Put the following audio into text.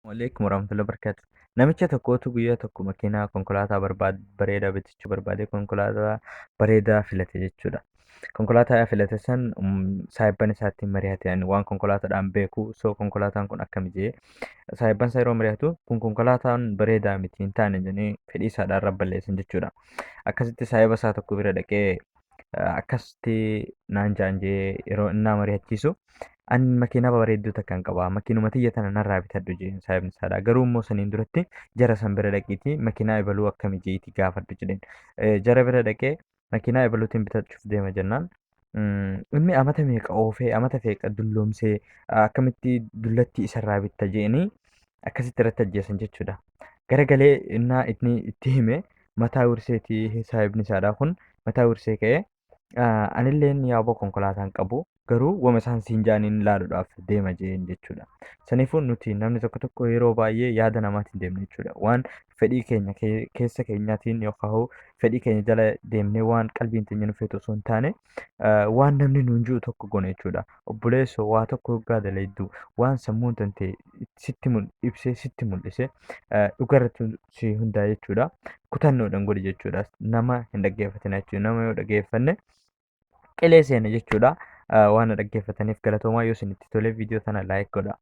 Waalaikum warahmatullahi wabarakatuh. Namicha tokkotu guyyaa tokko makiinaa konkolaataa bareedaa bitachuu barbaade konkolaataa bareedaa filate jechuudha. Konkolaataa filate san saayibban isaatti mari'ateen waan konkolaataadhaan beeku so konkolaataan kun akkami jee saayibban isaa yeroo mari'atu kun konkolaataan bareedaa miti hin taane jedhanii fedhii isaadhaan rabballeessan jechuudha. Akkasitti saayiba isaa tokko bira dhaqee akkasitti naan jaan jee yeroo innaa mari'achiisu ani makiinaa bareedduu takkaan qaba. Makiinuma tiyya tana narraa bitadhu jeen saayibni isaadha. Garuu immoo saniin duratti jara san bira dhaqiitii makiinaa ebaluu akkami jeetii gaafadhu jedheen. Jara bira dhaqee makiinaa ebaluutiin bitachuuf deema jennaan. Inni amata meeqa oofee amata meeqa dulloomsee akkamitti dullatti isarraa bitta jeeni akkasitti irratti ajjeesan jechuudha. Garagalee innaa inni itti hime mataa urseetii saayibni isaadhaa kun mataa ursee ka'ee anilleen yaaboo konkolaataan qabu garuu wama isaan siin jaaniin ilaaluudhaaf deema jeen jechuudha. Saniifuu nuti namni tokko yeroo baay'ee yaada namaatiin deemna jechuudha. Waan fedhii keenya keessa keenyaatiin yookaan fedhii keenya jala deemnee waan qalbiin keenya nu feetu osoo hin taane waan namni nuun jiru tokko goona jechuudha. Obboleessoo waa tokko hoggaa dalayddu waan sammuun tante sitti ibsee sitti mul'ise dhugarratti si hundaa jechuudha. Kutannoodhaan godhi jechuudha. Nama hin dhaggeeffatina jechuudha. Nama yoo dhaggeeffanne qilee seena jechuudha. Waan dhaggeeffataniif galatoomaa yoo isinitti tole viidiyoo tana laayik godhaa.